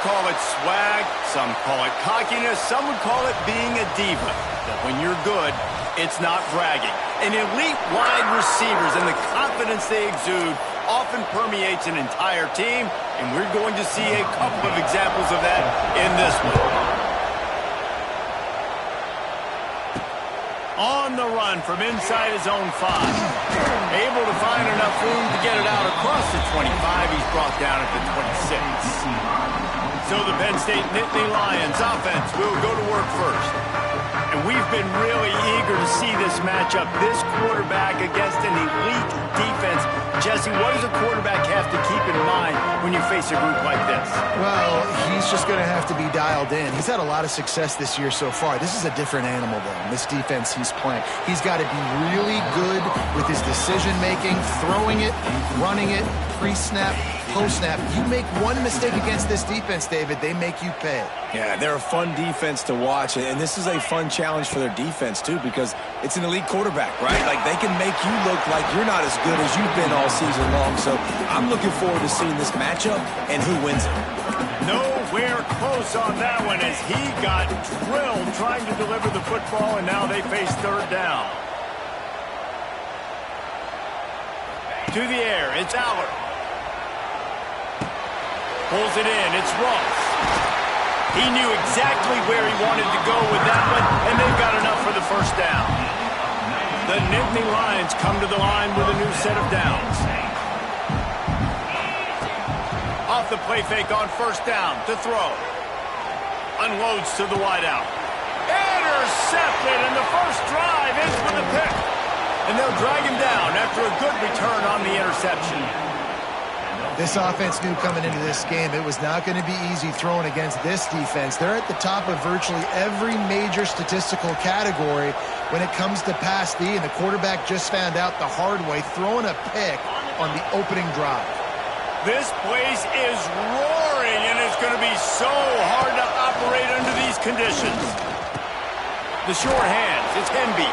call it swag, some call it cockiness, some would call it being a diva. But when you're good, it's not bragging. And elite wide receivers and the confidence they exude often permeates an entire team, and we're going to see a couple of examples of that in this one. On the run from inside his own 5. Able to find enough room to get it out across the 25. He's brought down at the 26. So the Penn State Nittany Lions offense will go to work first. And we've been really eager to see this matchup, this quarterback against an elite defense. Jesse, what does a quarterback have to keep in mind when you face a group like this? Well, he's just going to have to be dialed in. He's had a lot of success this year so far. This is a different animal, though, this defense he's playing. He's got to be really good with his decision-making, throwing it, running it, pre-snap, post-snap. You make one mistake against this defense, David, they make you pay. Yeah, they're a fun defense to watch, and this is a fun challenge for their defense, too, because it's an elite quarterback, right? Like, they can make you look like you're not as good as you've been all season long, so I'm looking forward to seeing this matchup and who wins it. Nowhere close on that one as he got drilled trying to deliver the football, and now they face third down. To the air, it's Aller. Pulls it in, it's Ross. He knew exactly where he wanted to go with that one, and they've got enough for the first down. The Nittany Lions come to the line with a new set of downs. Off the play fake on first down to throw. Unloads to the wideout. Intercepted, and the first drive ends with a pick. And they'll drag him down after a good return on the interception. This offense knew coming into this game it was not going to be easy throwing against this defense. They're at the top of virtually every major statistical category when it comes to pass D, and the quarterback just found out the hard way, throwing a pick on the opening drive. This place is roaring, and it's going to be so hard to operate under these conditions. The short hands, it's Henby.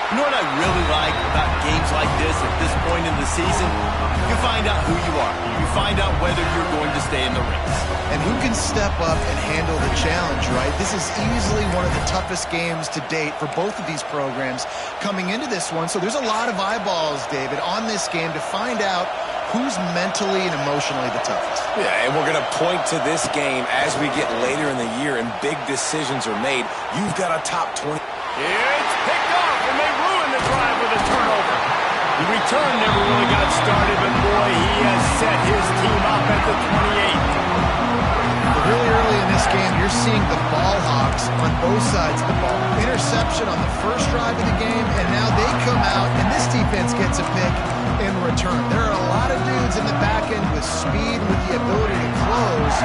You know what I really like about games like this at this point in the season? You find out who you are. You find out whether you're going to stay in the race. And who can step up and handle the challenge, right? This is easily one of the toughest games to date for both of these programs coming into this one. So there's a lot of eyeballs, David, on this game to find out who's mentally and emotionally the toughest. Yeah, and we're going to point to this game as we get later in the year and big decisions are made. You've got a top 20. It's picked off, and they ruin the drive with a turnover. The return never really got started, but boy, he has set his team up at the 28. Really early in this game, you're seeing the ball hawks on both sides of the ball. Interception on the first drive of the game, and now they come out, and this defense gets a pick in return. There are a lot of dudes in the back end with speed, with the ability to close.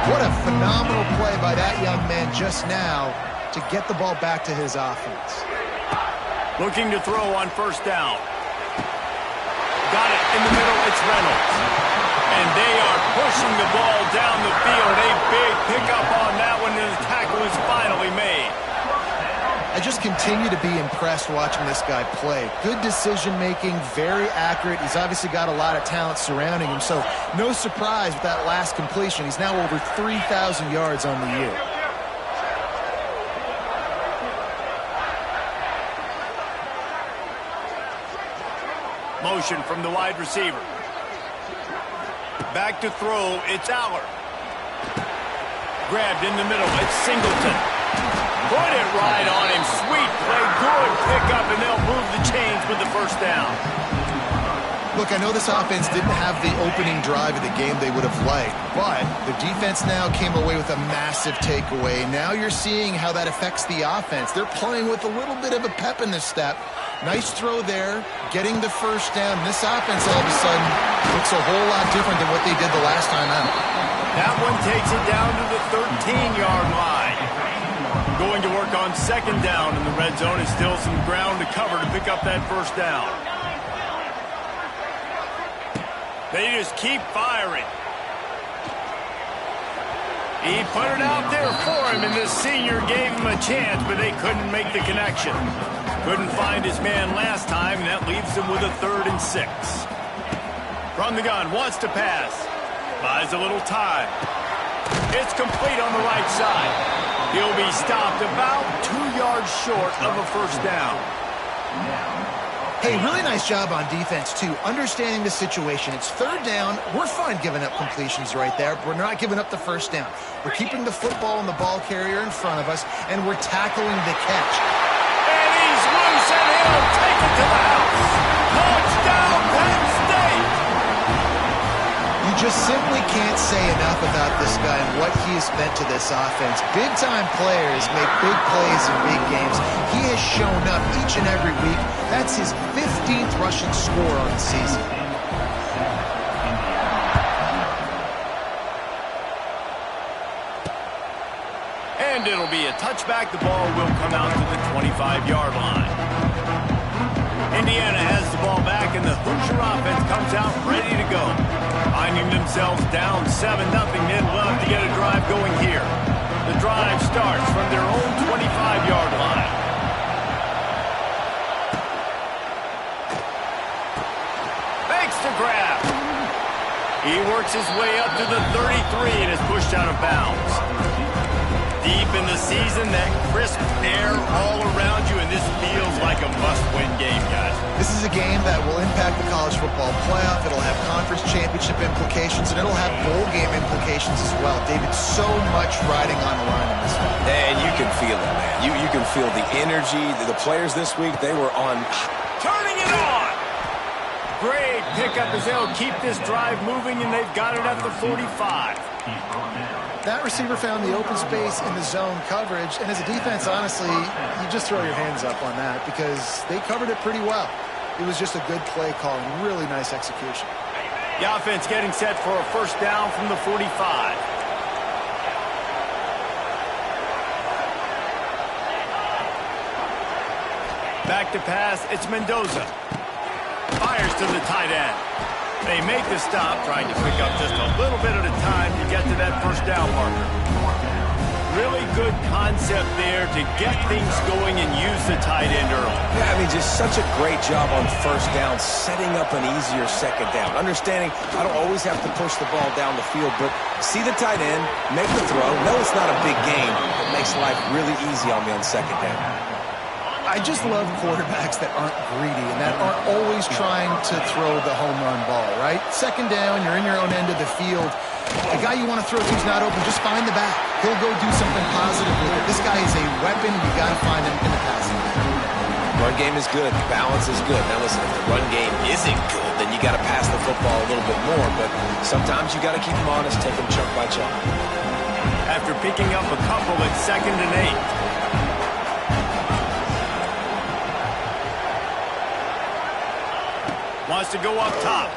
What a phenomenal play by that young man just now to get the ball back to his offense. Looking to throw on first down. Got it in the middle, it's Reynolds. And they are pushing the ball down the field. A big pickup on that one, and the tackle is finally made. I just continue to be impressed watching this guy play. Good decision-making, very accurate. He's obviously got a lot of talent surrounding him, so no surprise with that last completion. He's now over 3,000 yards on the year. Motion from the wide receiver. Back to throw, it's Aller. Grabbed in the middle, it's Singleton. Put it right on him, sweet play, good pickup, and they'll move the chains with the first down. Look, I know this offense didn't have the opening drive of the game they would have liked, but the defense now came away with a massive takeaway. Now you're seeing how that affects the offense. They're playing with a little bit of a pep in the step. Nice throw there, getting the first down. This offense all of a sudden looks a whole lot different than what they did the last time out. That one takes it down to the 13-yard line. Going to work on second down in the red zone. Is still some ground to cover to pick up that first down. They just keep firing. He put it out there for him, and the senior gave him a chance, but they couldn't make the connection. Couldn't find his man last time, and that leaves him with a 3rd and 6. From the gun, wants to pass. Buys a little time. It's complete on the right side. He'll be stopped about 2 yards short of a first down. Hey, really nice job on defense, too, understanding the situation. It's third down. We're fine giving up completions right there, but we're not giving up the first down. We're keeping the football and the ball carrier in front of us, and we're tackling the catch. And he's loose, and he'll take it to the house. Touchdown, Penn State! You just simply can't say enough about this guy and what he has meant to this offense. Big-time players make big plays in big games. He has shown up each and every week. That's his 15th rushing score on the season. And it'll be a touchback. The ball will come out to the 25-yard line. Indiana has the ball back, and the Hoosier offense comes out ready to go. Finding themselves down 7-0, they'd love to get a drive going here. The drive starts from their own 25-yard line. Makes the grab. He works his way up to the 33 and is pushed out of bounds. Deep in the season, that crisp air all around you, and this feels like a must-win game, guys. This is a game that will impact the college football playoff. It'll have conference championship implications, and it'll have bowl game implications as well. David, so much riding on the line in this one. And you can feel it, man. You can feel the energy. The players this week, they were on. Turning it on! Great pickup as they'll keep this drive moving, and they've got it at the 45. That receiver found the open space in the zone coverage, and as a defense, honestly, you just throw your hands up on that because they covered it pretty well. It was just a good play call and really nice execution. The offense getting set for a first down from the 45. Back to pass, it's Mendoza. Fires to the tight end. They make the stop, trying to pick up just a little bit at a time to get to that first down marker. Really good concept there to get things going and use the tight end early. Yeah, I mean, just such a great job on first down, setting up an easier second down. Understanding I don't always have to push the ball down the field, but see the tight end, make the throw. No, it's not a big game. It makes life really easy on me on second down. I just love quarterbacks that aren't greedy and that aren't always trying to throw the home run ball, right? Second down, you're in your own end of the field. The guy you want to throw to's not open, just find the back. He'll go do something positive with it. This guy is a weapon. You got to find him in the passing game. Run game is good. Balance is good. Now listen, if the run game isn't good, then you got to pass the football a little bit more. But sometimes you got to keep them honest, take them chunk by chunk. After picking up a couple, it's 2nd and 8. Wants to go up top.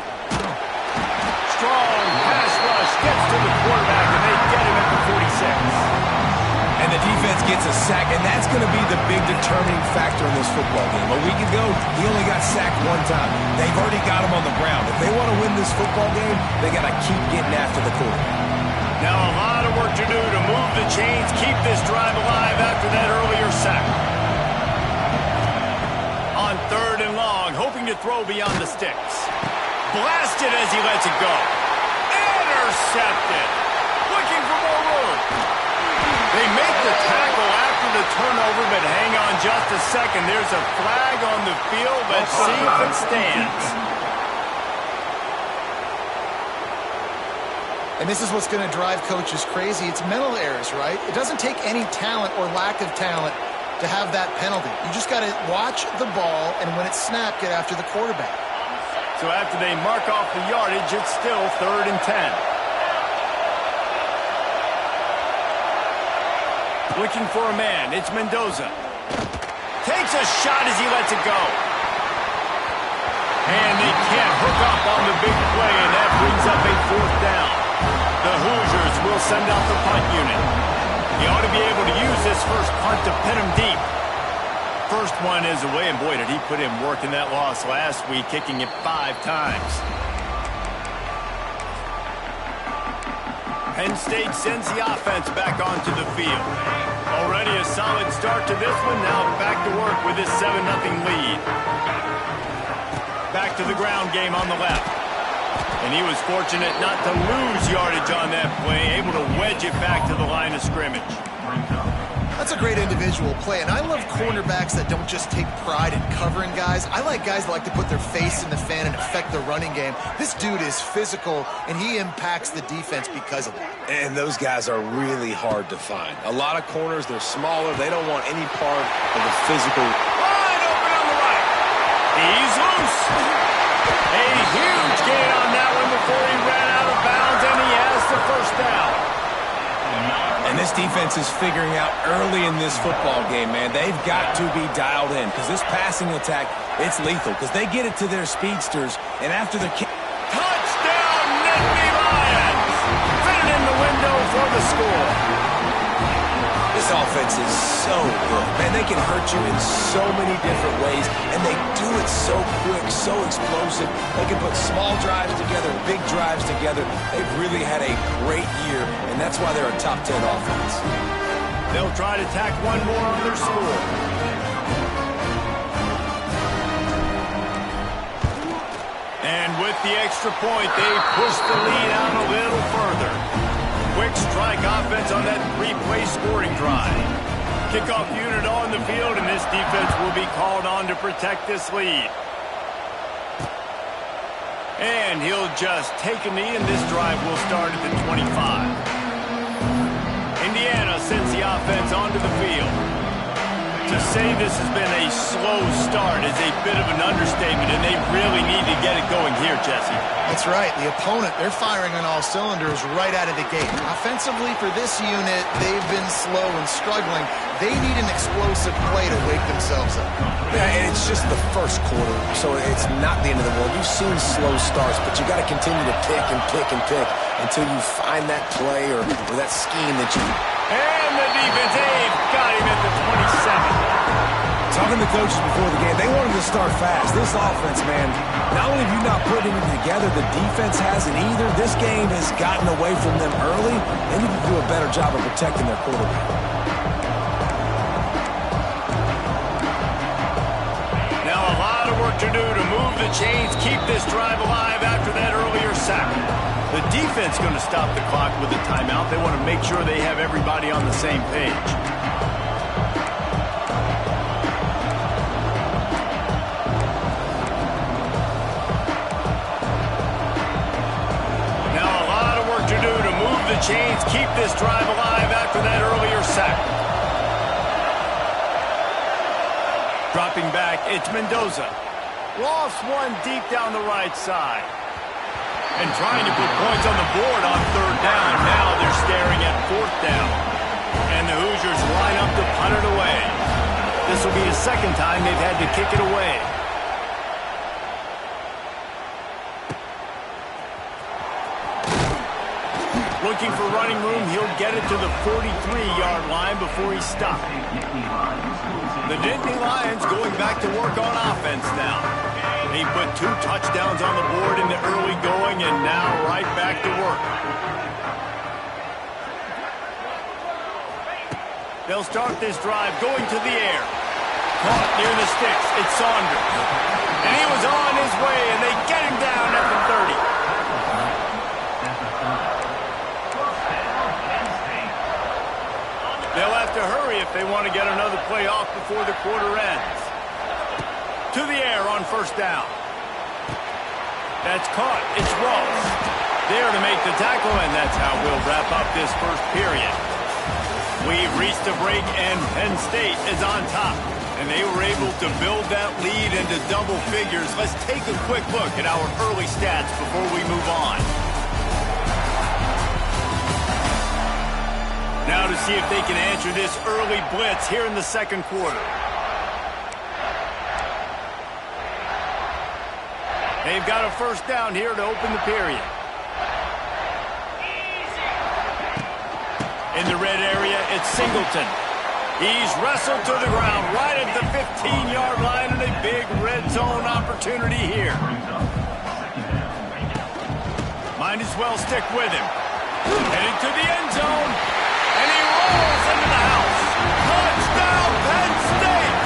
Strong pass rush gets to the quarterback, and they get him at the 46. And the defense gets a sack, and that's going to be the big determining factor in this football game. A week ago, he only got sacked one time. They've already got him on the ground. If they want to win this football game, they got to keep getting after the quarterback. Now a lot of work to do to move the chains, keep this drive alive after that earlier sack. On 3rd and long, hoping to throw beyond the sticks. Blasted as he lets it go. Intercepted. Looking for more room. They make the tackle after the turnover, but hang on just a second. There's a flag on the field. Let's see if it stands. And this is what's going to drive coaches crazy. It's mental errors, right? It doesn't take any talent or lack of talent to have that penalty. You just got to watch the ball, and when it's snapped, get after the quarterback. So after they mark off the yardage, it's still 3rd and 10. Looking for a man, it's Mendoza. Takes a shot as he lets it go. And they can't hook up on the big play, and that brings up a 4th down. The Hoosiers will send out the punt unit. He ought to be able to use this first punt to pin him deep. First one is away, and boy, did he put in work in that loss last week, kicking it 5 times. Penn State sends the offense back onto the field. Already a solid start to this one, now back to work with this 7-0 lead. Back to the ground game on the left. And he was fortunate not to lose yardage on that play, able to wedge it back to the line of scrimmage. That's a great individual play, and I love cornerbacks that don't just take pride in covering guys. I like guys that like to put their face in the fan and affect the running game. This dude is physical, and he impacts the defense because of that. And those guys are really hard to find. A lot of corners, they're smaller. They don't want any part of the physical. Wide open on the right. He's loose. A huge gain on that one before he ran out of bounds, and he has the first down. And this defense is figuring out early in this football game, man. They've got to be dialed in because this passing attack, it's lethal because they get it to their speedsters, and after the touchdown, Nittany Lions! Fit in the window for the score. This offense is so good. Man, they can hurt you in so many different ways, and they do it so quick, so explosive. They can put small drives together, big drives together. They've really had a great year, and that's why they're a top 10 offense. They'll try to tack one more on their score. And with the extra point, they push the lead out a little further. Quick strike offense on that three-play scoring drive. Kickoff unit on the field, and this defense will be called on to protect this lead. And he'll just take a knee, and this drive will start at the 25. Indiana sends the offense onto the field. To say this has been a slow start is a bit of an understatement, and they really need to get it going here, Jesse. That's right. The opponent, they're firing on all cylinders right out of the gate. Offensively, for this unit, they've been slow and struggling. They need an explosive play to wake themselves up. Yeah, and it's just the first quarter, so it's not the end of the world. You've seen slow starts, but you got to continue to pick and pick and pick until you find that play or that scheme that you... And the defense, they've got him at the 27. Talking to coaches before the game, they wanted to start fast. This offense, man, not only have you not put anything together, the defense hasn't either. This game has gotten away from them early. They need to do a better job of protecting their quarterback. Now a lot of work to do to move the chains, keep this drive alive after that earlier sack. The defense going to stop the clock with a timeout. They want to make sure they have everybody on the same page. Now a lot of work to do to move the chains, keep this drive alive after that earlier sack. Dropping back, it's Mendoza. Lost one deep down the right side. And trying to put points on the board on third down. Now they're staring at fourth down. And the Hoosiers line up to punt it away. This will be the second time they've had to kick it away. Looking for running room, he'll get it to the 43-yard line before he's stopped. The Nittany Lions going back to work on offense now. They put 2 touchdowns on the board in the early going, and now right back to work. They'll start this drive going to the air. Caught near the sticks. It's Saunders. And he was on his way, and they get him down at the 30. They'll have to hurry if they want to get another play off before the quarter ends. To the air on first down. That's caught. It's Ross. There to make the tackle, and that's how we'll wrap up this first period. We've reached a break, and Penn State is on top. And they were able to build that lead into double figures. Let's take a quick look at our early stats before we move on. Now to see if they can answer this early blitz here in the second quarter. They've got a first down here to open the period. In the red area, it's Singleton. He's wrestled to the ground right at the 15-yard line, and a big red zone opportunity here. Might as well stick with him. Heading to the end zone, and he rolls into the house. Touchdown, Penn State!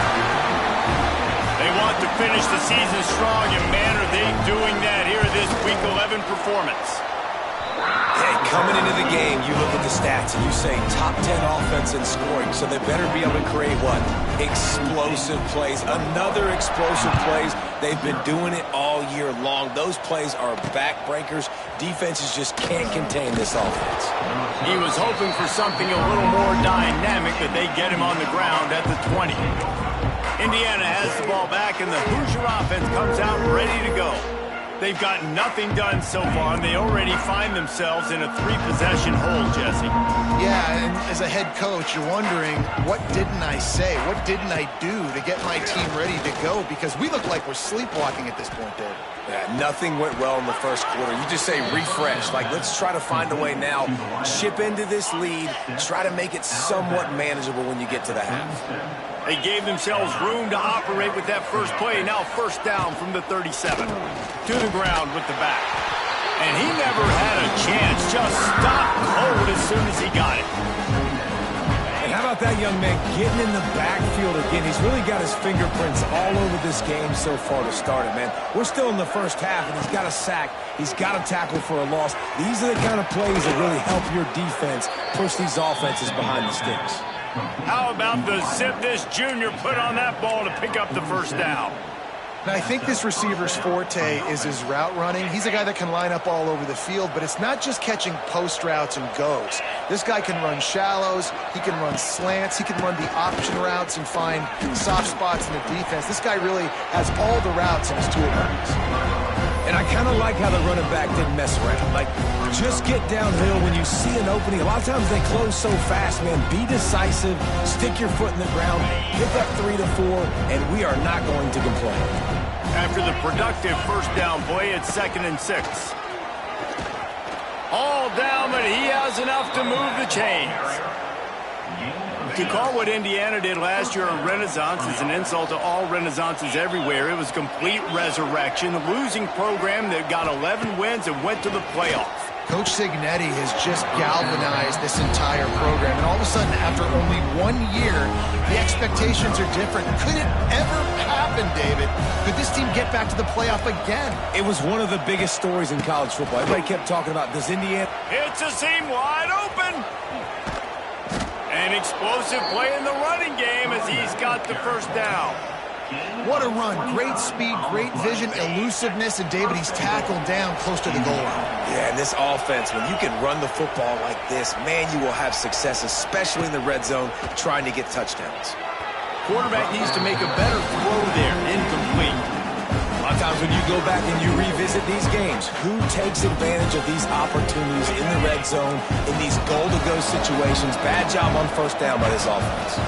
They want to finish the season strong, and man, are they doing that here this Week 11 performance. Hey, coming into the game, you look at the stats and you say top 10 offense in scoring, so they better be able to create what? Explosive plays. Another explosive plays. They've been doing it all year long. Those plays are backbreakers. Defenses just can't contain this offense. He was hoping for something a little more dynamic, but they get him on the ground at the 20. Indiana has the ball back, and the Hoosier offense comes out ready to go. They've got nothing done so far, and they already find themselves in a 3-possession hole, Jesse. Yeah, and as a head coach, you're wondering, what didn't I say? What didn't I do to get my team ready to go? Because we look like we're sleepwalking at this point, Dave. Yeah, nothing went well in the first quarter. You just say refresh. Like, let's try to find a way now. Chip into this lead. Try to make it somewhat manageable when you get to the half. They gave themselves room to operate with that first play. Now first down from the 37. To the ground with the back. And he never had a chance. Just stopped cold as soon as he got it. And how about that young man getting in the backfield again? He's really got his fingerprints all over this game so far to start it, man. We're still in the first half, and he's got a sack. He's got a tackle for a loss. These are the kind of plays that really help your defense push these offenses behind the sticks. How about the zip this junior put on that ball to pick up the first down? Now, I think this receiver's forte is his route running. He's a guy that can line up all over the field, but it's not just catching post routes and goes. This guy can run shallows, he can run slants, he can run the option routes and find soft spots in the defense. This guy really has all the routes in his toolbox. And I kind of like how the running back didn't mess around. Like, just get downhill when you see an opening. A lot of times they close so fast, man. Be decisive, stick your foot in the ground, hit that 3 to 4, and we are not going to complain. After the productive first down play, it's 2nd and 6. All down, but he has enough to move the chains. To call what Indiana did last year a renaissance is an insult to all renaissances everywhere. It was complete resurrection, a losing program that got 11 wins and went to the playoffs. Coach Signetti has just galvanized this entire program, and all of a sudden, after only 1 year, the expectations are different. Could it ever happen, David? Could this team get back to the playoff again? It was one of the biggest stories in college football. Everybody kept talking about, does Indiana... It's a seam wide open. An explosive play in the running game as he's got the first down. What a run. Great speed, great vision, elusiveness, and David, he's tackled down close to the goal line. Yeah, and this offense, when you can run the football like this, man, you will have success, especially in the red zone, trying to get touchdowns. Quarterback needs to make a better throw there. Incomplete. A lot of times when you go back and you revisit these games, who takes advantage of these opportunities in the red zone, in these goal-to-go situations? Bad job on first down by this offense.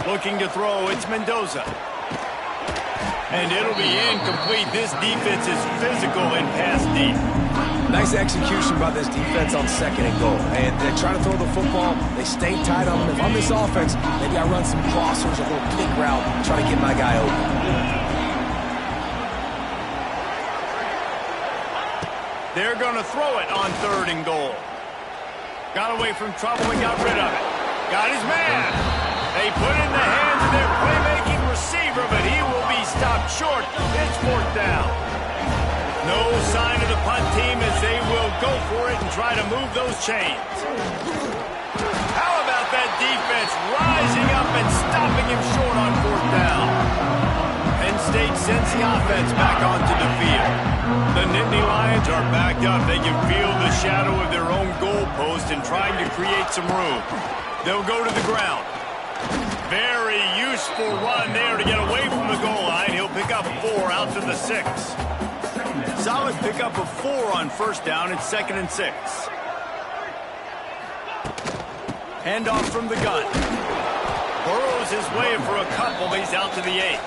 Looking to throw, it's Mendoza. And it'll be incomplete. This defense is physical and pass deep. Nice execution by this defense on 2nd and goal. And they try to throw the football. They stay tight on them. If I'm this offense, maybe I run some crossers, a little pick route, try to get my guy open. They're going to throw it on 3rd and goal. Got away from trouble and got rid of it. Got his man. They put it in the hands of their playmaking receiver, but he will be stopped short. It's 4th down. No sign of the punt team as they will go for it and try to move those chains. How about that defense rising up and stopping him short on 4th down? Penn State sends the offense back onto the field. The Nittany Lions are backed up. They can feel the shadow of their own goalpost and trying to create some room. They'll go to the ground. Very useful run there to get away from the goal line. He'll pick up 4 out to the 6. Solid pickup of 4 on first down. It's 2nd and 6. Handoff from the gun. Burrows his way for a couple. He's out to the 8.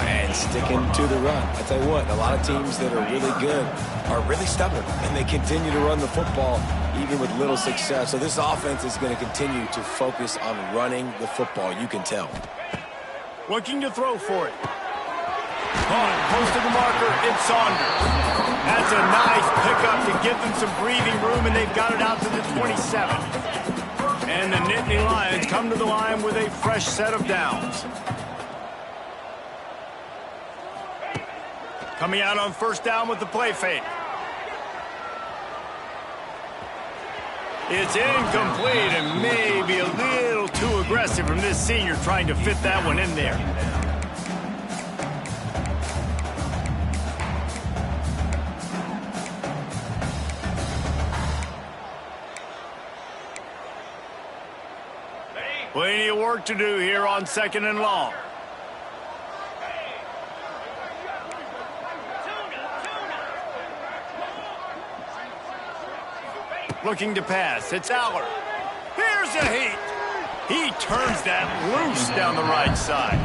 And sticking to the run. I tell you what, a lot of teams that are really good are really stubborn, and they continue to run the football even with little success. So this offense is going to continue to focus on running the football. You can tell. Looking to throw for it. Close to the marker, it's Saunders. That's a nice pickup to give them some breathing room, and they've got it out to the 27. And the Nittany Lions come to the line with a fresh set of downs. Coming out on first down with the play fake. It's incomplete and maybe a little too aggressive from this senior trying to fit that one in there. Plenty of work to do here on 2nd and long. Looking to pass. It's Aller. Here's a heat. He turns that loose down the right side.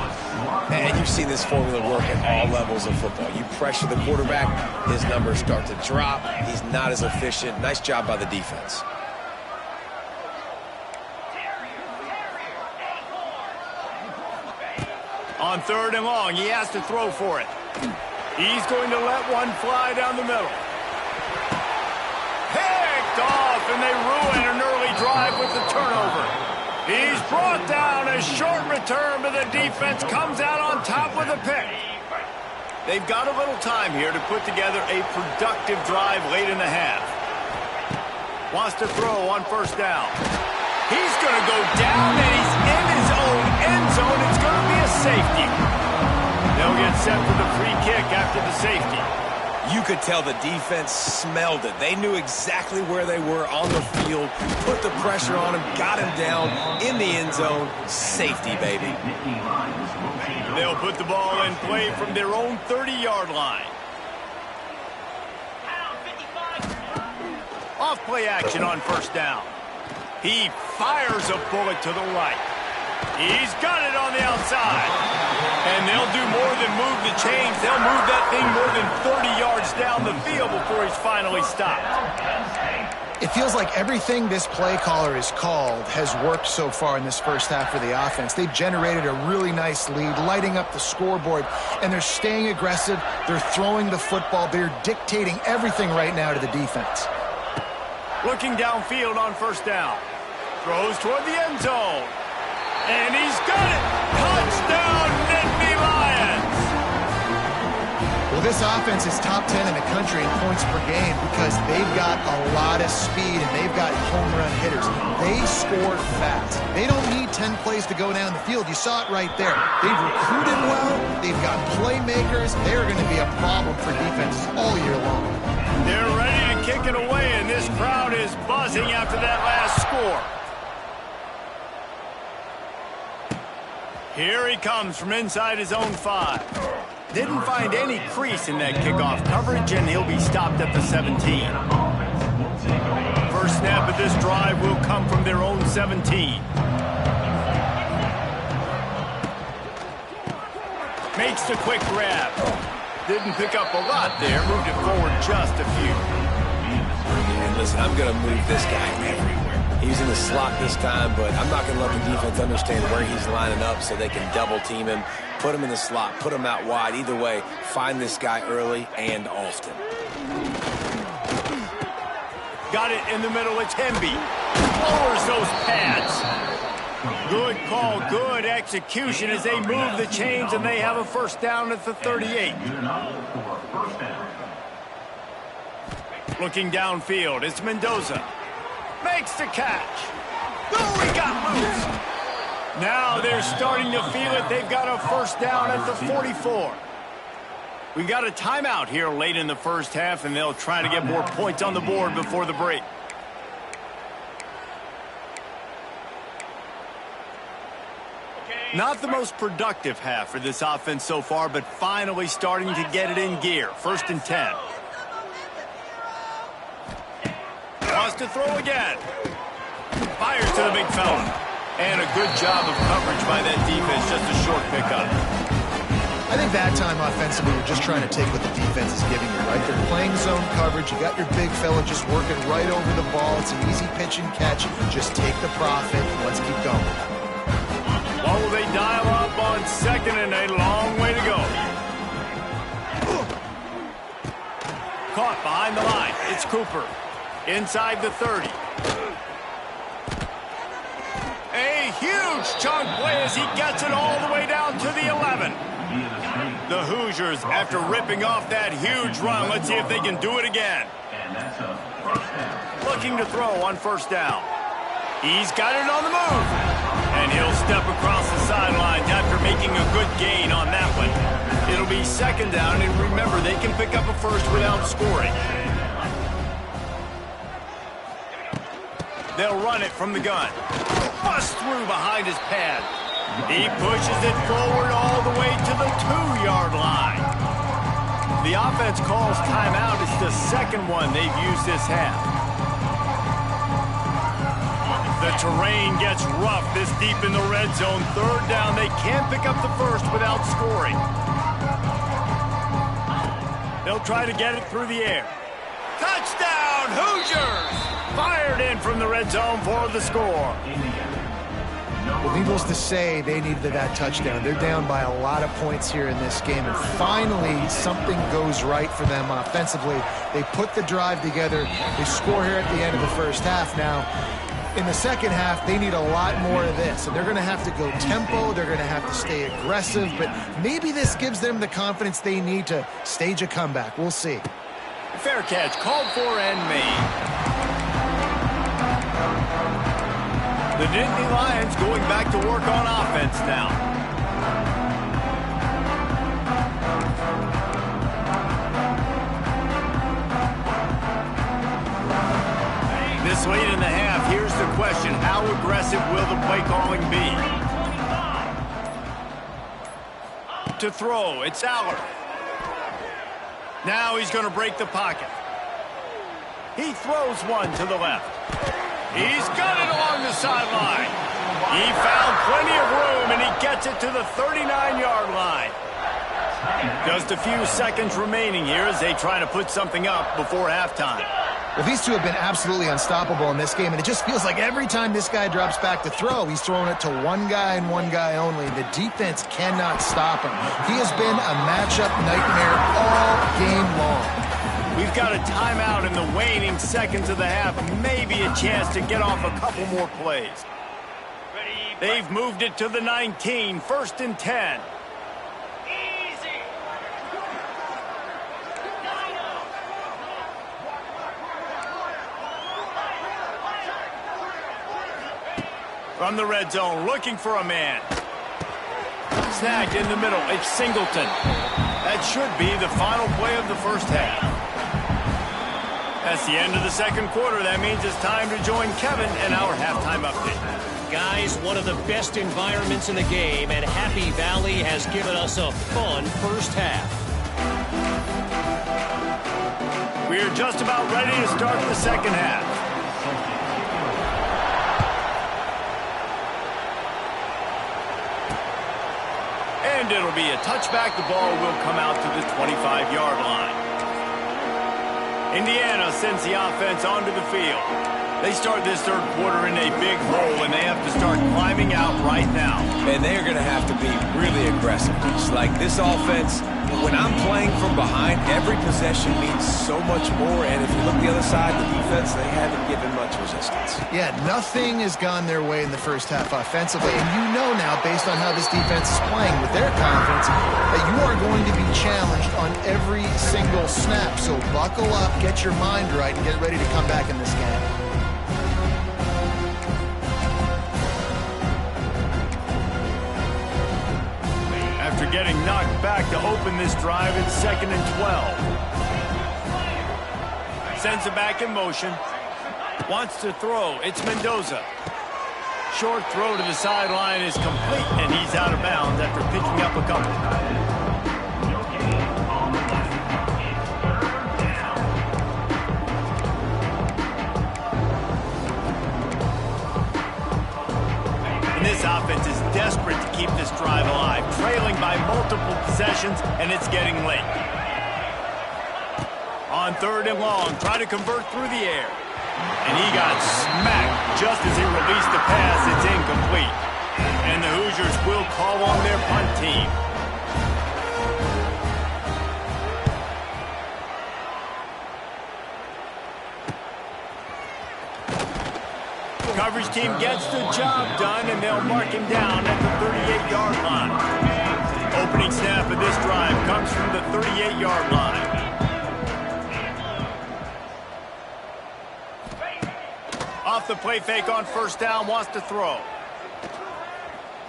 And you've seen this formula work at all levels of football. You pressure the quarterback, his numbers start to drop. He's not as efficient. Nice job by the defense. On 3rd and long, he has to throw for it. He's going to let one fly down the middle. Picked off, and they ruin an early drive with the turnover. He's brought down. A short return, but the defense comes out on top with a pick. They've got a little time here to put together a productive drive late in the half. Wants to throw on first down. He's going to go down, and he's in his own end zone. It's going to be a safety. They'll get set for the free kick after the safety. You could tell the defense smelled it. They knew exactly where they were on the field, put the pressure on him, got him down in the end zone. Safety, baby. They'll put the ball in play from their own 30-yard line. Off play action on first down. He fires a bullet to the right. He's got it on the outside. And they'll do more than move the chains. They'll move that thing more than 30 yards down the field before he's finally stopped. It feels like everything this play caller has called has worked so far in this first half for the offense. They've generated a really nice lead, lighting up the scoreboard, and they're staying aggressive. They're throwing the football. They're dictating everything right now to the defense. Looking downfield on first down. Throws toward the end zone. And he's got it. Touchdown, Nittany Lions. Well, this offense is top 10 in the country in points per game because they've got a lot of speed and they've got home run hitters. They score fast. They don't need 10 plays to go down the field. You saw it right there. They've recruited well. They've got playmakers. They're going to be a problem for defenses all year long. They're ready to kick it away, and this crowd is buzzing after that last score. Here he comes from inside his own 5. Didn't find any crease in that kickoff coverage, and he'll be stopped at the 17. First snap of this drive will come from their own 17. Makes the quick grab. Didn't pick up a lot there. Moved it forward just a few. And listen, I'm going to move this guy everywhere. He's in the slot this time, but I'm not going to let the defense understand where he's lining up so they can double team him, put him in the slot, put him out wide. Either way, find this guy early and often. Got it in the middle. It's Hemby. Lowers those pads. Good call, good execution as they move the chains, and they have a first down at the 38. Looking downfield, it's Mendoza. Makes the catch. Oh, he got loose. Now they're starting to feel it. They've got a first down at the 44. We got a timeout here late in the first half, and they'll try to get more points on the board before the break. Not the most productive half for this offense so far, but finally starting to get it in gear. 1st and 10. Wants to throw again. Fires to the big fella. And a good job of coverage by that defense. Just a short pickup. I think that time offensively, you're just trying to take what the defense is giving you, right? They're playing zone coverage. You got your big fella just working right over the ball. It's an easy pitch and catch. Just take the profit. Let's keep going. What will they dial up on 2nd and a long way to go? Caught behind the line. It's Cooper. Inside the 30. huge chunk play as he gets it all the way down to the 11. The Hoosiers, after ripping off that huge run, let's see if they can do it again. Looking to throw on first down. He's got it on the move. And he'll step across the sidelines after making a good gain on that one. It'll be second down, and remember, they can pick up a first without scoring. They'll run it from the gun. Bust through behind his pad. He pushes it forward all the way to the 2-yard line. The offense calls timeout. It's the second one they've used this half. The terrain gets rough this deep in the red zone. Third down, they can't pick up the first without scoring. They'll try to get it through the air. Touchdown, Hoosiers! Fired in from the red zone for the score. Well, needless to say, they needed that touchdown. They're down by a lot of points here in this game, and finally something goes right for them offensively. They put the drive together. They score here at the end of the first half. Now, in the second half, they need a lot more of this, and they're going to have to go tempo. They're going to have to stay aggressive, but maybe this gives them the confidence they need to stage a comeback. We'll see. Fair catch, called for and made. The Nittany Lions going back to work on offense now. This late in the half, here's the question. How aggressive will the play calling be? To throw, it's Aller. Now he's going to break the pocket. He throws one to the left. He's got it along the sideline. He found plenty of room, and he gets it to the 39-yard line. Just a few seconds remaining here as they try to put something up before halftime. Well, these two have been absolutely unstoppable in this game, and it just feels like every time this guy drops back to throw, he's throwing it to one guy and one guy only. The defense cannot stop him. He has been a matchup nightmare all game long. We've got a timeout in the waning seconds of the half. Maybe a chance to get off a couple more plays. They've moved it to the 19, 1st and 10. From the red zone, looking for a man. Snagged in the middle, it's Singleton. That should be the final play of the first half. That's the end of the second quarter. That means it's time to join Kevin in our halftime update. Guys, one of the best environments in the game, and Happy Valley has given us a fun first half. We're just about ready to start the second half. And it'll be a touchback. The ball will come out to the 25-yard line. Indiana sends the offense onto the field. They start this third quarter in a big hole, and they have to start climbing out right now. And they're going to have to be really aggressive. It's like this offense, when I'm playing from behind, every possession means so much more. And if you look the other side, the defense, they haven't given much resistance. Yeah, nothing has gone their way in the first half offensively. And you know now, based on how this defense is playing with their confidence, that you are going to be challenged on every single snap. So buckle up, get your mind right, and get ready to come back in this game. After getting knocked back to open this drive, it's 2nd and 12. Sends it back in motion. Wants to throw. It's Mendoza. Short throw to the sideline is complete, and he's out of bounds after picking up a couple. And this offense is desperate to keep this drive alive, trailing by multiple possessions, and it's getting late. On 3rd and long, try to convert through the air. And he got smacked just as he released the pass. It's incomplete. And the Hoosiers will call on their punt team. coverage team gets the job done, and they'll mark him down at the 38-yard line. Opening snap of this drive comes from the 38-yard line. Off the play fake on first down, wants to throw.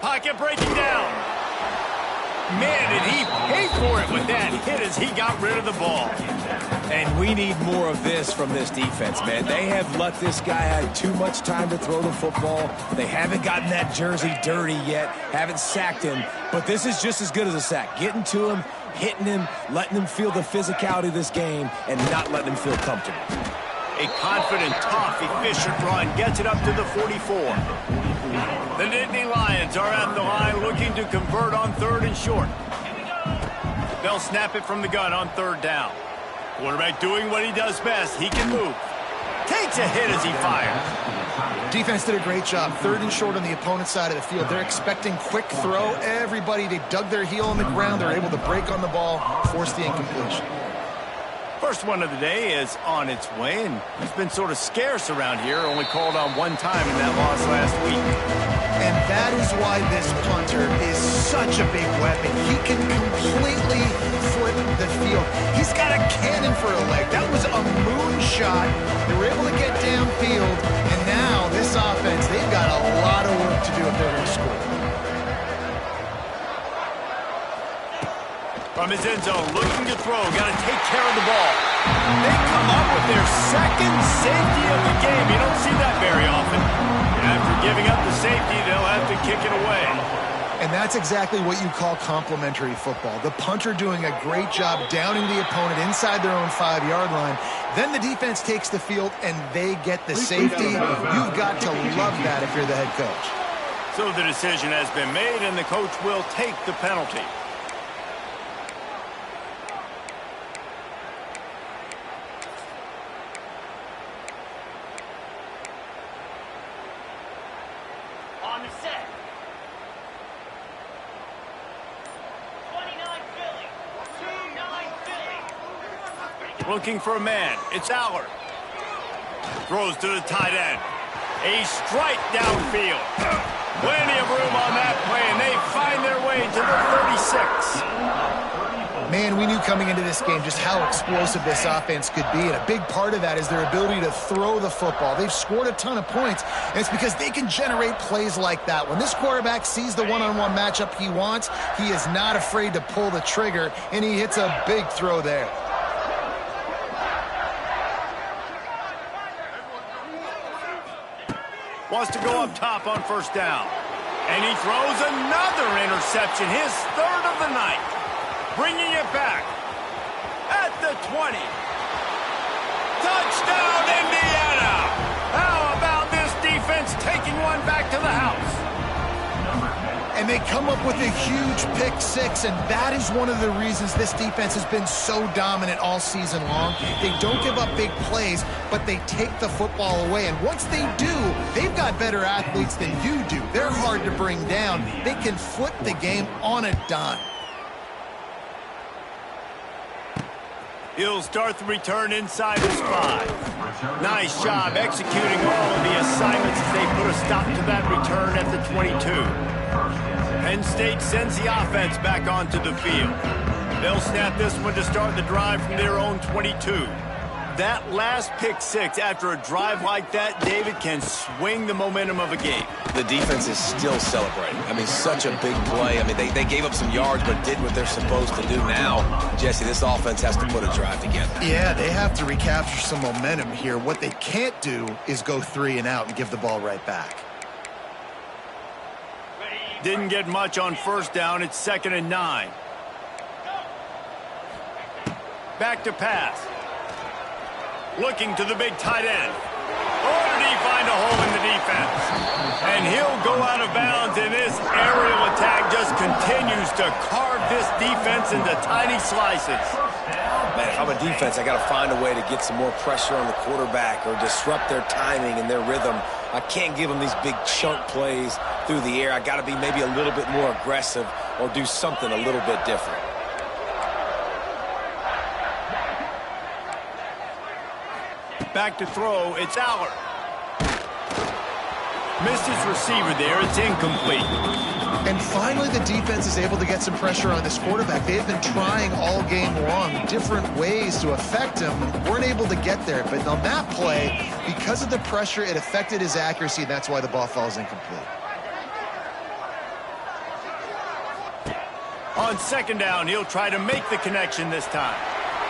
Pocket breaking down. Man, did he pay for it with that hit as he got rid of the ball. And we need more of this from this defense, man. They have let this guy have too much time to throw the football. They haven't gotten that jersey dirty yet, haven't sacked him. But this is just as good as a sack. Getting to him, hitting him, letting him feel the physicality of this game, and not letting him feel comfortable. A confident, tough, efficient run gets it up to the 44. The Nittany Lions are at the line looking to convert on third and short. They'll snap it from the gun on third down. Quarterback doing what he does best. He can move. Takes a hit as he fires. Defense did a great job. Third and short on the opponent's side of the field. They're expecting quick throw. Everybody, they dug their heel on the ground. They're able to break on the ball, force the incompletion. First one of the day is on its way, and he's been sort of scarce around here. Only called on one time in that loss last week. And that is why this punter is such a big weapon. He can completely flip the field. He's got a cannon for a leg. That was a moonshot. They were able to get downfield, and now this offense, they've got a lot of work to do if they're going to score. From his end zone, looking to throw, got to take care of the ball. They come up with their second safety of the game. You don't see that very often. After giving up the safety, they'll have to kick it away. And that's exactly what you call complementary football. The punter doing a great job downing the opponent inside their own 5-yard line. Then the defense takes the field, and they get the safety. You've got to love that if you're the head coach. So the decision has been made, and the coach will take the penalty. Looking for a man. It's Aller. Throws to the tight end. A strike downfield. Plenty of room on that play, and they find their way to the 36. Man, we knew coming into this game just how explosive this offense could be, and a big part of that is their ability to throw the football. They've scored a ton of points, and it's because they can generate plays like that. When this quarterback sees the one-on-one matchup he wants, he is not afraid to pull the trigger, and he hits a big throw there. Wants to go up top on first down. And he throws another interception, his third of the night. Bringing it back at the 20. Touchdown, Indiana! How about this defense taking one back to the house? And they come up with a huge pick six, and that is one of the reasons this defense has been so dominant all season long. They don't give up big plays, but they take the football away. And once they do, they've got better athletes than you do. They're hard to bring down. They can flip the game on a dime. He'll start the return inside his 5. Nice job executing all of the assignments as they put a stop to that return at the 22. Penn State sends the offense back onto the field. They'll snap this one to start the drive from their own 22. That last pick six after a drive like that, David, can swing the momentum of a game. The defense is still celebrating. I mean, such a big play. I mean, they gave up some yards but did what they're supposed to do now. Jesse, this offense has to put a drive together. Yeah, they have to recapture some momentum here. What they can't do is go 3 and out and give the ball right back. Didn't get much on first down. It's 2nd and 9. Back to pass. Looking to the big tight end. Or did he find a hole in the defense? And he'll go out of bounds, and this aerial attack just continues to carve this defense into tiny slices. Man, if I'm a defense, I got to find a way to get some more pressure on the quarterback or disrupt their timing and their rhythm. I can't give them these big chunk plays through the air. I got to be maybe a little bit more aggressive or do something a little bit different. Back to throw, it's Aller. Missed his receiver there. It's incomplete. And finally, the defense is able to get some pressure on this quarterback. They've been trying all game long different ways to affect him. Weren't able to get there. But on that play, because of the pressure, it affected his accuracy, and that's why the ball falls incomplete. On second down, he'll try to make the connection this time.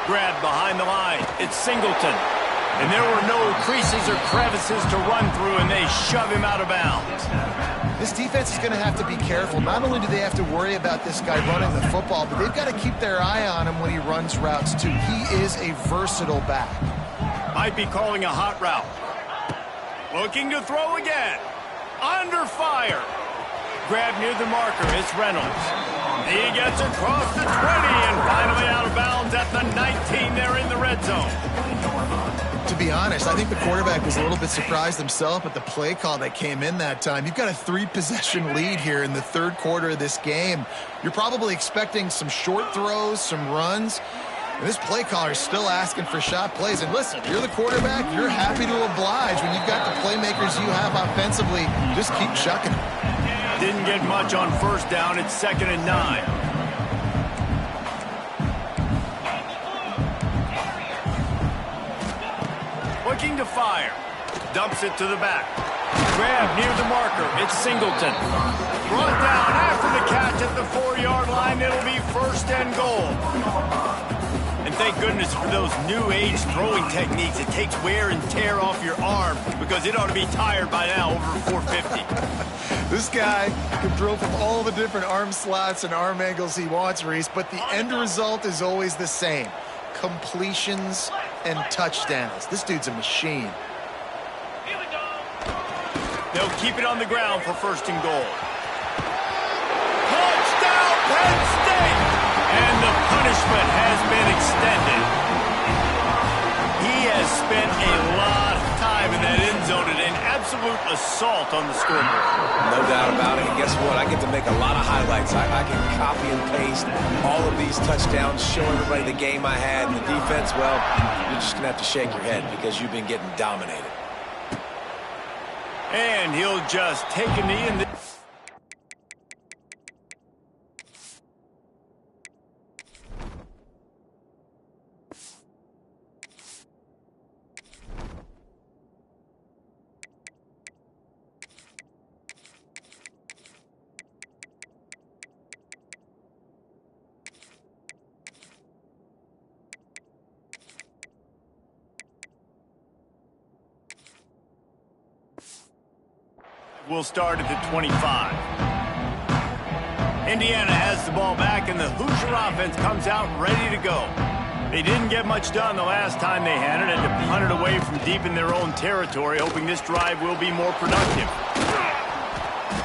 Grabbed behind the line. It's Singleton. And there were no creases or crevices to run through, and they shove him out of bounds. This defense is going to have to be careful. Not only do they have to worry about this guy running the football, but they've got to keep their eye on him when he runs routes, too. He is a versatile back. Might be calling a hot route. Looking to throw again. Under fire. Grab near the marker. It's Reynolds. He gets across the 20 and finally out of bounds at the 19 there in the red zone. To be honest, I think the quarterback was a little bit surprised himself at the play call that came in that time. You've got a 3-possession lead here in the third quarter of this game. You're probably expecting some short throws, some runs. And this play caller is still asking for shot plays. And listen, you're the quarterback. You're happy to oblige when you've got the playmakers you have offensively. Just keep chucking them. Didn't get much on first down. It's 2nd and 9. Looking to fire. Dumps it to the back. Grab near the marker. It's Singleton. Brought down after the catch at the 4-yard line. It'll be 1st and goal. And thank goodness for those new age throwing techniques. It takes wear and tear off your arm because it ought to be tired by now over 450. This guy can throw from all the different arm slots and arm angles he wants, Reese, but the end result is always the same. Completions and touchdowns. This dude's a machine. They'll keep it on the ground for 1st and goal. Touchdown, Penn State! And the punishment has been extended. He has spent a lot of time in that end zone and an absolute assault on the scoreboard. No doubt about it. And guess what? I get to make a lot of highlights. I can copy and paste all of these touchdowns, show everybody the game I had. And the defense, well, you're just going to have to shake your head because you've been getting dominated. And he'll just take a knee in the... Will start at the 25. Indiana has the ball back, and the Hoosier offense comes out ready to go. They didn't get much done the last time they had it, and to punt it away from deep in their own territory, hoping this drive will be more productive.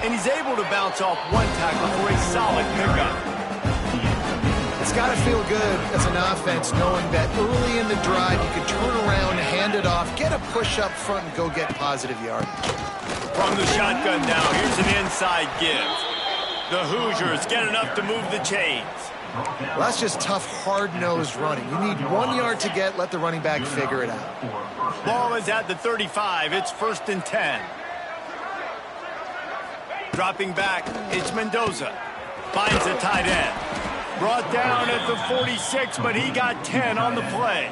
And he's able to bounce off one tackle for a solid pickup. It's got to feel good as an offense knowing that early in the drive you can turn around, hand it off, get a push up front, and go get positive yardage. From the shotgun now, here's an inside give. The Hoosiers get enough to move the chains. Well, that's just tough, hard-nosed running. You need 1 yard to get, let the running back figure it out. Ball is at the 35. It's 1st and 10. Dropping back, it's Mendoza. Finds a tight end. Brought down at the 46, but he got 10 on the play.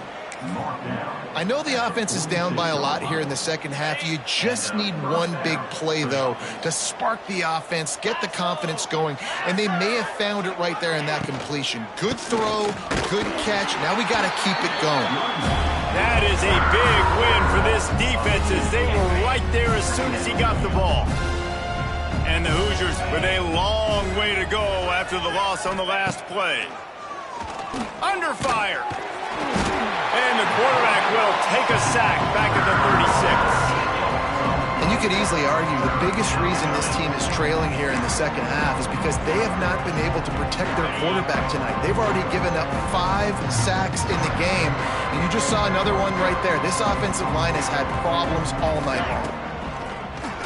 I know the offense is down by a lot here in the second half. You just need one big play, though, to spark the offense, get the confidence going, and they may have found it right there in that completion. Good throw, good catch. Now we got to keep it going. That is a big win for this defense as they were right there as soon as he got the ball. And the Hoosiers with a long way to go after the loss on the last play. Under fire. And the quarterback will take a sack back at the 36. And you could easily argue the biggest reason this team is trailing here in the second half is because they have not been able to protect their quarterback tonight. They've already given up 5 sacks in the game, and you just saw another one right there. This offensive line has had problems all night long.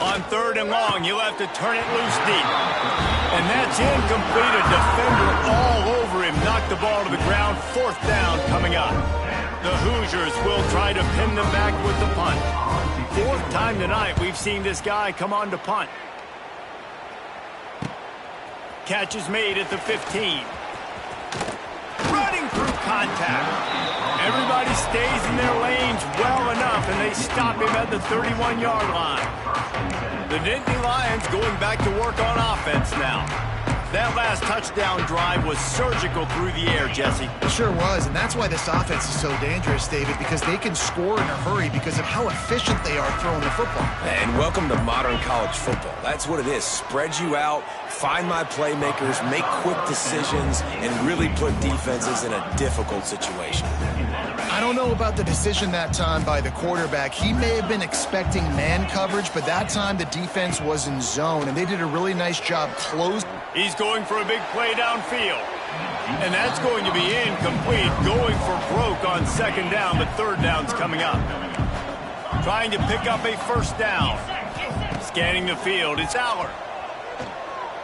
On 3rd and long, you'll have to turn it loose deep. And that's incomplete. A defender all over him. Knocked the ball to the ground. 4th down coming up. The Hoosiers will try to pin them back with the punt. fourth time tonight we've seen this guy come on to punt. Catch is made at the 15. Running through contact. Everybody stays in their lanes well enough, and they stop him at the 31-yard line. The Nittany Lions going back to work on offense now. That last touchdown drive was surgical through the air, Jesse. It sure was, and that's why this offense is so dangerous, David, because they can score in a hurry because of how efficient they are throwing the football. And welcome to modern college football. That's what it is. Spread you out, find my playmakers, make quick decisions, and really put defenses in a difficult situation. I don't know about the decision that time by the quarterback. He may have been expecting man coverage, but that time the defense was in zone, and they did a really nice job closing. He's going for a big play downfield. And that's going to be incomplete. Going for broke on second down, but third down's coming up. Trying to pick up a first down. Scanning the field, it's Aller.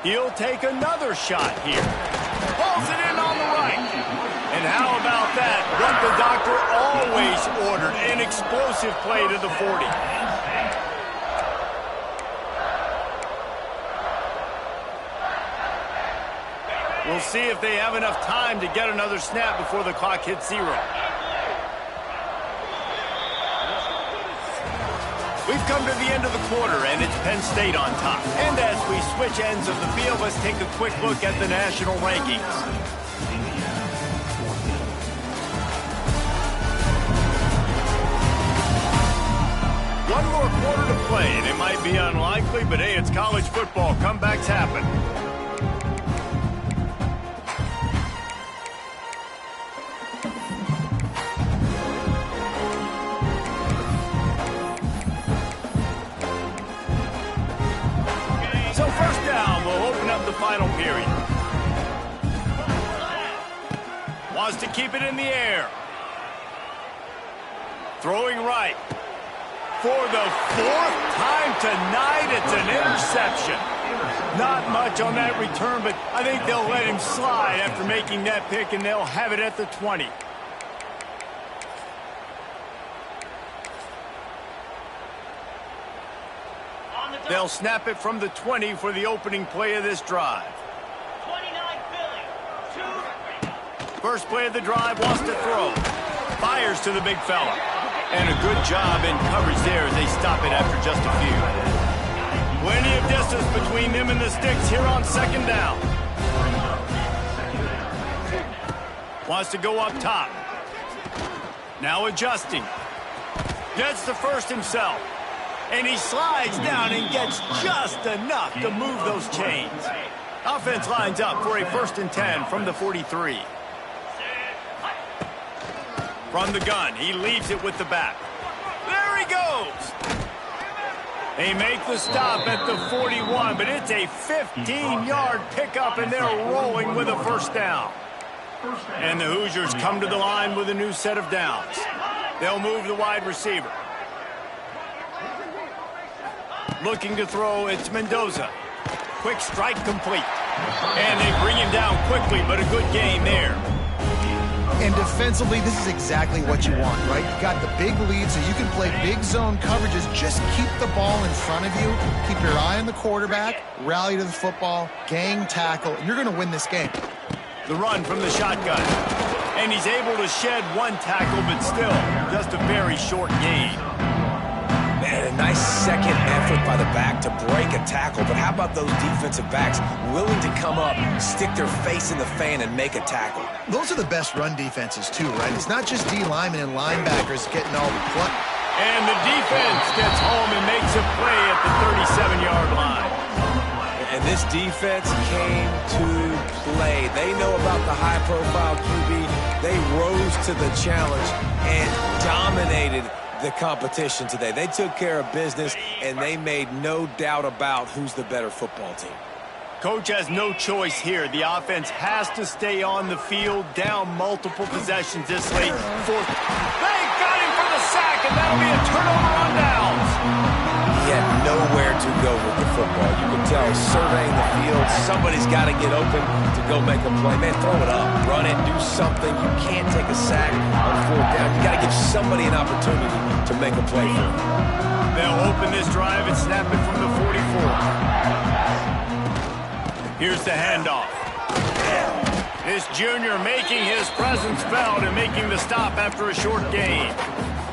He'll take another shot here. Pulls it in on the right. And how about that? What the doctor always ordered, an explosive play to the 40. We'll see if they have enough time to get another snap before the clock hits 0. We've come to the end of the quarter, and it's Penn State on top. And as we switch ends of the field, let's take a quick look at the national rankings. One more quarter to play, and it might be unlikely, but hey, it's college football. Comebacks happen. So first down, we'll open up the final period. Wants to keep it in the air. Throwing right. For the fourth time tonight, it's an interception. Not much on that return, but I think they'll let him slide after making that pick, and they'll have it at the 20. They'll snap it from the 20 for the opening play of this drive. 29 Philly. First play of the drive, wants to throw. Fires to the big fella. And a good job in coverage there as they stop it after just a few. Plenty of distance between them and the sticks here on second down. Wants to go up top. Now adjusting. Gets the first himself. And he slides down and gets just enough to move those chains. Offense lines up for a 1st and 10 from the 43. From the gun, he leaves it with the back. There he goes. They make the stop at the 41, but it's a 15-yard pickup, and they're rolling with a first down. And the Hoosiers come to the line with a new set of downs. They'll move the wide receiver. Looking to throw, it's Mendoza. Quick strike complete. And they bring him down quickly, but a good gain there. And defensively, this is exactly what you want, right? You got the big lead, so you can play big zone coverages. Just keep the ball in front of you. Keep your eye on the quarterback. Rally to the football. Gang tackle. You're going to win this game. The run from the shotgun. And he's able to shed one tackle, but still just a very short gain. Man, a nice second effort by the back to break a tackle, but how about those defensive backs willing to come up, stick their face in the fan, and make a tackle? Those are the best run defenses, too, right? It's not just D linemen and linebackers getting all the play. And the defense gets home and makes a play at the 37-yard line. And this defense came to play. They know about the high-profile QB. They rose to the challenge and dominated the competition today. They took care of business, and they made no doubt about who's the better football team. Coach has no choice here. The offense has to stay on the field, down multiple possessions this late. They got him for the sack, and that'll be a turnover on downs. He had nowhere to go with the football. You can tell, surveying the field, somebody's got to get open to go make a play. Man, throw it up, run it, do something. You can't take a sack on 4th down. You got to give somebody an opportunity to make a play for him. They'll open this drive and snap it from the 44. Here's the handoff. This junior making his presence felt and making the stop after a short gain.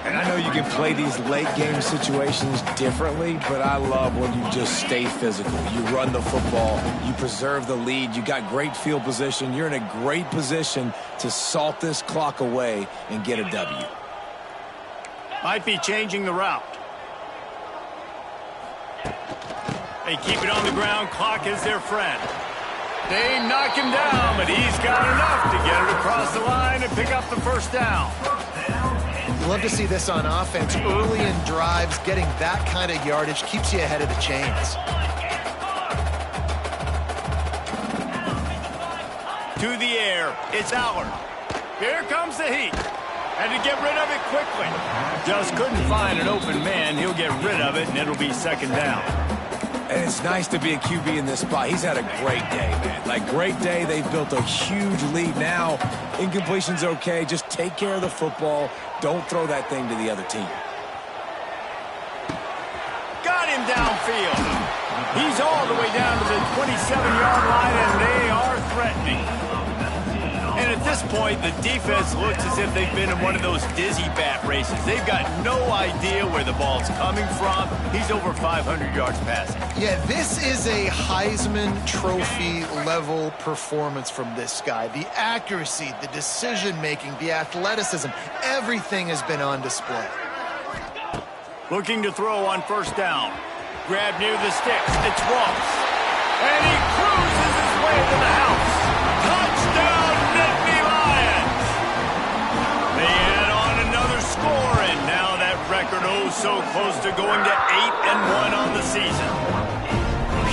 And I know you can play these late game situations differently, but I love when you just stay physical. You run the football, you preserve the lead, you got great field position, you're in a great position to salt this clock away and get a W. Might be changing the route. They keep it on the ground, clock is their friend. They knock him down, but he's got enough to get it across the line and pick up the first down. You love to see this on offense. Early in drives, getting that kind of yardage keeps you ahead of the chains. To the air, it's Allard. Here comes the heat. And to get rid of it quickly. Just couldn't find an open man. He'll get rid of it, and it'll be second down. And it's nice to be a QB in this spot. He's had a great day, man. Like, great day. They've built a huge lead now. Incompletion's okay. Just take care of the football. Don't throw that thing to the other team. Got him downfield. He's all the way down to the 27-yard line, and they are threatening. And at this point, the defense looks as if they've been in one of those dizzy bat races. They've got no idea where the ball's coming from. He's over 500 yards passing. Yeah, this is a Heisman Trophy level performance from this guy. The accuracy, the decision-making, the athleticism, everything has been on display. Looking to throw on first down. Grab near the sticks. It's Ross. And he cruises his way to the house. Touchdown, Nittany Lions! They add on another score, and now that record so close to going to 8-1 on the season.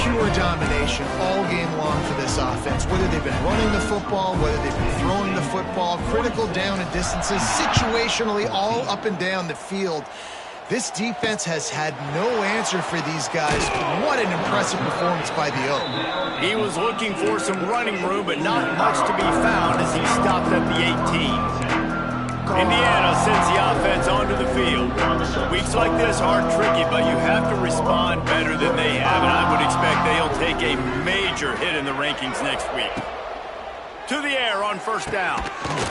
Pure domination all game long for this offense. Whether they've been running the football, whether they've been throwing the football, critical down and distances, situationally all up and down the field. This defense has had no answer for these guys. What an impressive performance by the O. He was looking for some running room, but not much to be found as he stopped at the 18. Indiana sends the offense onto the field. Weeks like this are tricky, but you have to respond better than they have, and I would expect they'll take a major hit in the rankings next week. To the air on first down.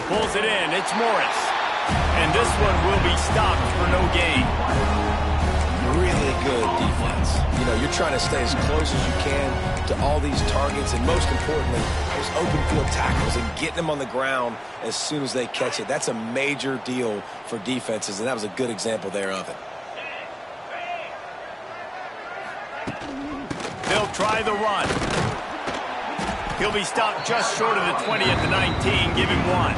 Pulls it in. It's Morris. And this one will be stopped for no gain. Really good defense. You know, you're trying to stay as close as you can to all these targets, and most importantly, those open field tackles and getting them on the ground as soon as they catch it. That's a major deal for defenses, and that was a good example there of it. They'll try the run. He'll be stopped just short of the 20 at the 19. Give him one.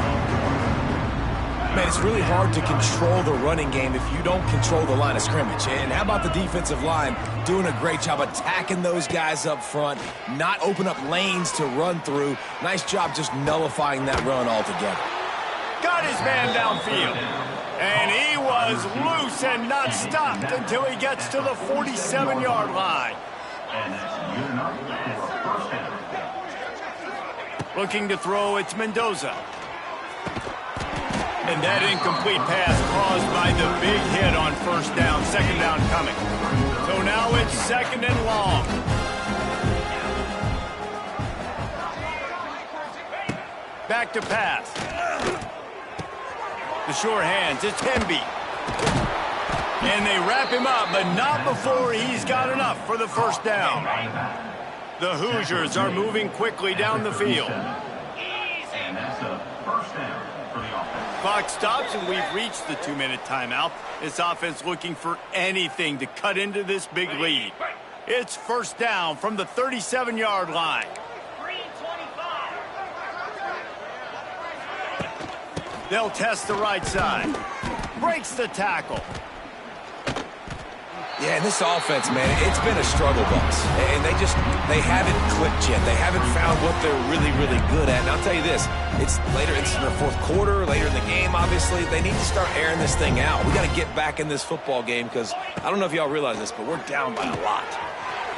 Man, it's really hard to control the running game if you don't control the line of scrimmage. And how about the defensive line doing a great job attacking those guys up front, not open up lanes to run through. Nice job just nullifying that run altogether. Got his man downfield. And he was loose and not stopped until he gets to the 47-yard line. Looking to throw, it's Mendoza. And that incomplete pass caused by the big hit on first down. Second down coming. So now it's second and long. Back to pass. The sure hands. It's Hemby. And they wrap him up, but not before he's got enough for the first down. The Hoosiers are moving quickly down the field. And that's a first down. Clock stops, and we've reached the 2-minute timeout. This offense looking for anything to cut into this big lead. It's first down from the 37-yard line. They'll test the right side. Breaks the tackle. Yeah, and this offense, man, it's been a struggle bus. And they haven't clicked yet. They haven't found what they're really, really good at. And I'll tell you this, it's in the fourth quarter, later in the game, obviously. They need to start airing this thing out. We got to get back in this football game because I don't know if y'all realize this, but we're down by a lot.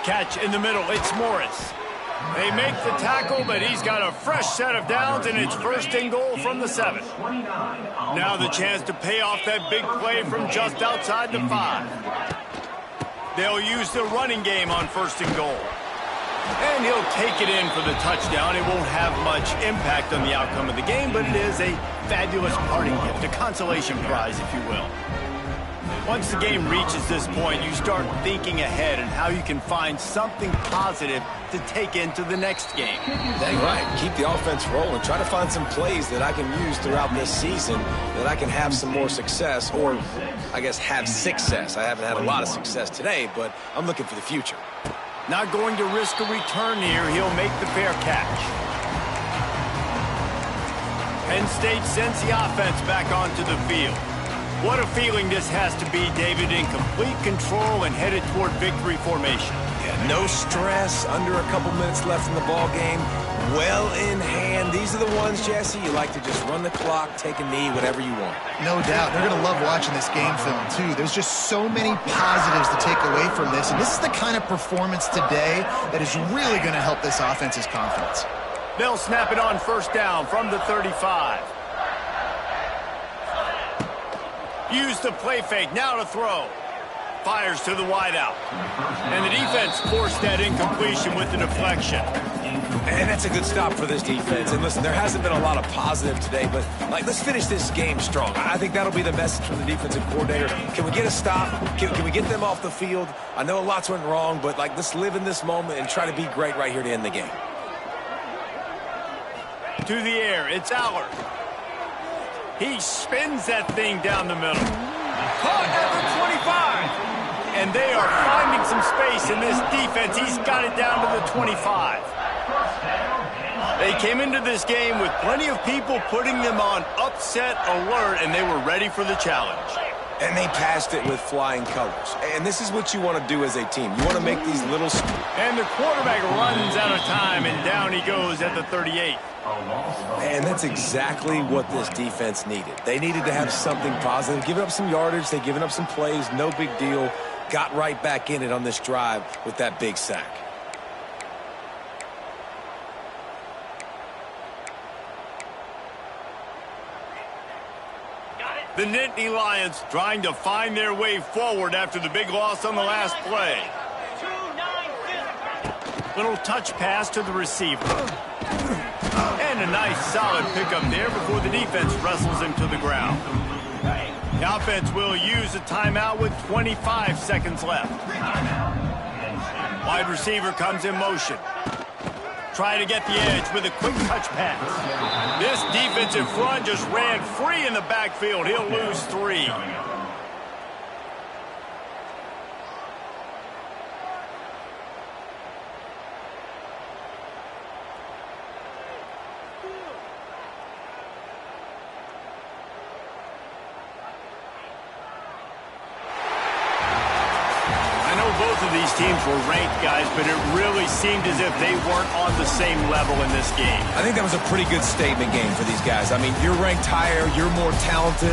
Catch in the middle, it's Morris. They make the tackle, but he's got a fresh set of downs, and it's first and goal from the 7. Now the chance to pay off that big play from just outside the 5. They'll use the running game on 1st and goal. And he'll take it in for the touchdown. It won't have much impact on the outcome of the game, but it is a fabulous parting gift, a consolation prize, if you will. Once the game reaches this point, you start thinking ahead and how you can find something positive to take into the next game. Dang right. Keep the offense rolling. Try to find some plays that I can use throughout this season that I can have some more success, or I guess have success. I haven't had a lot of success today, but I'm looking for the future. Not going to risk a return here. He'll make the fair catch. Penn State sends the offense back onto the field. What a feeling this has to be, David, in complete control and headed toward victory formation. Yeah, no stress, under a couple minutes left in the ball game, well in hand. These are the ones, Jesse, you like to just run the clock, take a knee, whatever you want. No doubt. They're going to love watching this game film, too. There's just so many positives to take away from this, and this is the kind of performance today that is really going to help this offense's confidence. They'll snap it on 1st down from the 35. Use the play fake, now to throw. Fires to the wideout. And the defense forced that incompletion with the deflection. And that's a good stop for this defense. And listen, there hasn't been a lot of positive today, but let's finish this game strong. I think that'll be the message from the defensive coordinator. Can we get a stop? Can we get them off the field? I know lots went wrong, but let's live in this moment and try to be great right here to end the game. To the air, it's Allard. He spins that thing down the middle. Caught at the 25. And they are finding some space in this defense. He's got it down to the 25. They came into this game with plenty of people putting them on upset alert, and they were ready for the challenge. And they passed it with flying colors. And this is what you want to do as a team. You want to make these little... And the quarterback runs out of time, and down he goes at the 38. And that's exactly what this defense needed. They needed to have something positive. Giving up some yardage, they've given up some plays, no big deal. Got right back in it on this drive with that big sack. The Nittany Lions trying to find their way forward after the big loss on the last play. Little touch pass to the receiver. And a nice solid pickup there before the defense wrestles him to the ground. The offense will use a timeout with 25 seconds left. Wide receiver comes in motion. Try to get the edge with a quick touch pass. This defensive front just ran free in the backfield. He'll lose 3. Both of these teams were ranked, guys, but it really seemed as if they weren't on the same level in this game. I think that was a pretty good statement game for these guys. I mean, you're ranked higher, you're more talented.